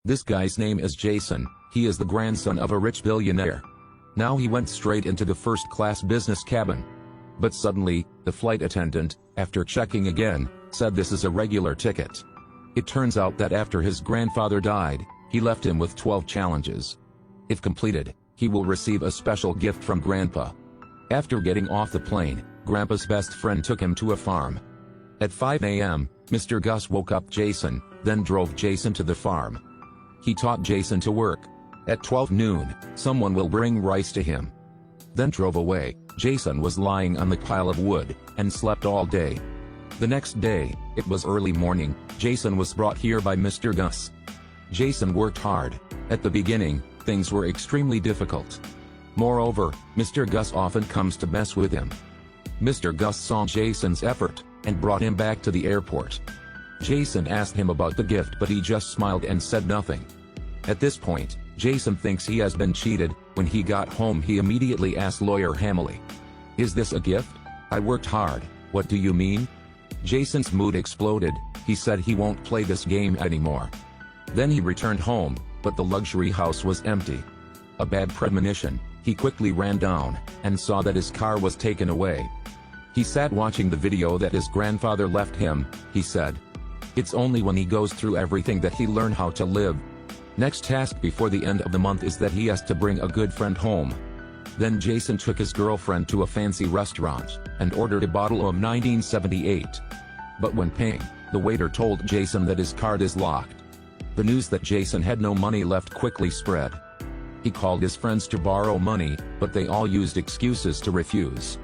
This guy's name is Jason. He is the grandson of a rich billionaire. Now he went straight into the first-class business cabin. But suddenly, the flight attendant, after checking again, said this is a regular ticket. It turns out that after his grandfather died, he left him with 12 challenges. If completed, he will receive a special gift from Grandpa. After getting off the plane, Grandpa's best friend took him to a farm. At 5 a.m., Mr. Gus woke up Jason, then drove Jason to the farm. He taught Jason to work. At 12 noon, someone will bring rice to him. Then drove away. Jason was lying on the pile of wood, and slept all day. The next day, it was early morning, Jason was brought here by Mr. Gus. Jason worked hard. At the beginning, things were extremely difficult. Moreover, Mr. Gus often comes to mess with him. Mr. Gus saw Jason's effort, and brought him back to the airport. Jason asked him about the gift but he just smiled and said nothing. At this point, Jason thinks he has been cheated. When he got home he immediately asked lawyer Hamley, "Is this a gift? I worked hard, what do you mean?" Jason's mood exploded. He said he won't play this game anymore. Then he returned home, but the luxury house was empty. A bad premonition, he quickly ran down, and saw that his car was taken away. He sat watching the video that his grandfather left him. He said, "It's only when he goes through everything that he learn how to live." Next task before the end of the month is that he has to bring a good friend home. Then Jason took his girlfriend to a fancy restaurant, and ordered a bottle of 1978. But when paying, the waiter told Jason that his card is locked. The news that Jason had no money left quickly spread. He called his friends to borrow money, but they all used excuses to refuse.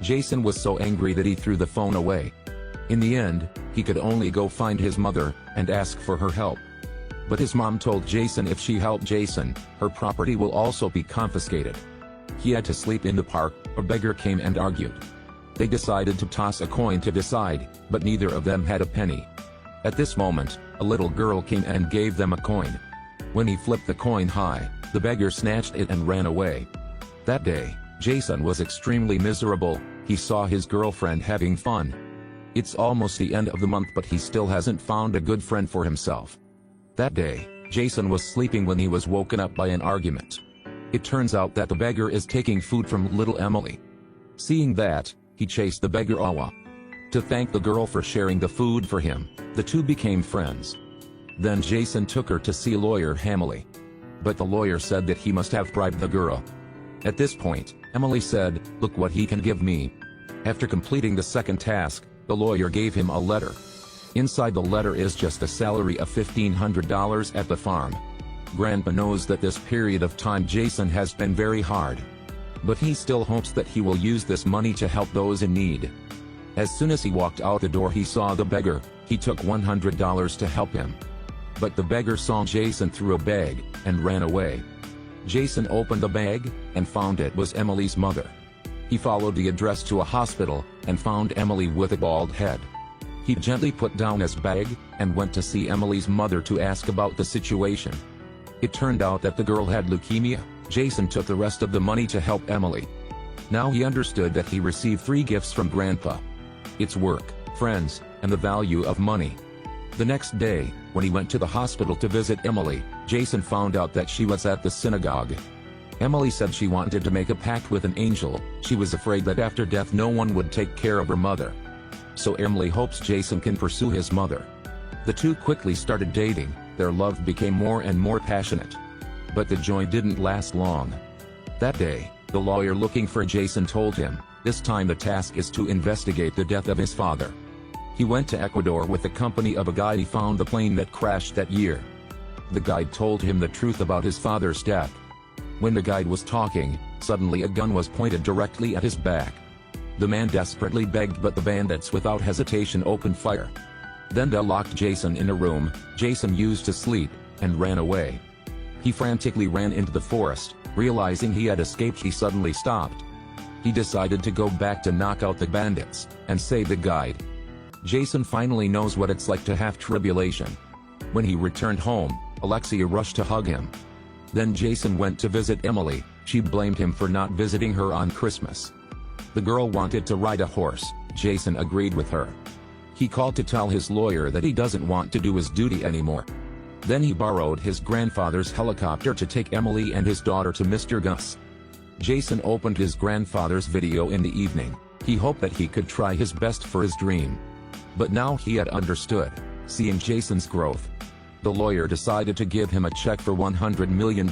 Jason was so angry that he threw the phone away. In the end, he could only go find his mother, and ask for her help. But his mom told Jason if she helped Jason, her property will also be confiscated. He had to sleep in the park. A beggar came and argued. They decided to toss a coin to decide, but neither of them had a penny. At this moment, a little girl came and gave them a coin. When he flipped the coin high, the beggar snatched it and ran away. That day, Jason was extremely miserable. He saw his girlfriend having fun. It's almost the end of the month but he still hasn't found a good friend for himself. That day, Jason was sleeping when he was woken up by an argument. It turns out that the beggar is taking food from little Emily. Seeing that, he chased the beggar away. To thank the girl for sharing the food for him, the two became friends. Then Jason took her to see lawyer Hamley. But the lawyer said that he must have bribed the girl. At this point, Emily said, "Look what he can give me." After completing the second task, the lawyer gave him a letter. Inside the letter is just a salary of $1,500 at the farm. Grandpa knows that this period of time Jason has been very hard. But he still hopes that he will use this money to help those in need. As soon as he walked out the door he saw the beggar. He took $100 to help him. But the beggar saw Jason through a bag, and ran away. Jason opened the bag, and found it was Emily's mother. He followed the address to a hospital, and found Emily with a bald head. He gently put down his bag, and went to see Emily's mother to ask about the situation. It turned out that the girl had leukemia. Jason took the rest of the money to help Emily. Now he understood that he received 3 gifts from Grandpa. It's work, friends, and the value of money. The next day, when he went to the hospital to visit Emily, Jason found out that she was at the synagogue. Emily said she wanted to make a pact with an angel. She was afraid that after death no one would take care of her mother. So Emily hopes Jason can pursue his mother. The two quickly started dating. Their love became more and more passionate. But the joy didn't last long. That day, the lawyer looking for Jason told him, this time the task is to investigate the death of his father. He went to Ecuador with the company of a guide. He found the plane that crashed that year. The guide told him the truth about his father's death. When the guide was talking, suddenly a gun was pointed directly at his back. The man desperately begged but the bandits without hesitation opened fire. Then they locked Jason in a room. Jason used to sleep, and ran away. He frantically ran into the forest. Realizing he had escaped he suddenly stopped. He decided to go back to knock out the bandits, and save the guide. Jason finally knows what it's like to have tribulation. When he returned home, Alexia rushed to hug him. Then Jason went to visit Emily. She blamed him for not visiting her on Christmas. The girl wanted to ride a horse. Jason agreed with her. He called to tell his lawyer that he doesn't want to do his duty anymore. Then he borrowed his grandfather's helicopter to take Emily and his daughter to Mr. Gus. Jason opened his grandfather's video in the evening. He hoped that he could try his best for his dream. But now he had understood, seeing Jason's growth. The lawyer decided to give him a check for $100 million.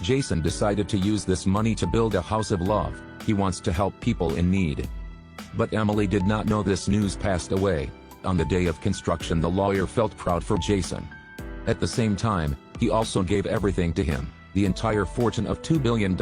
Jason decided to use this money to build a house of love. He wants to help people in need. But Emily did not know this news passed away. On the day of construction, the lawyer felt proud for Jason. At the same time, he also gave everything to him, the entire fortune of $2 billion.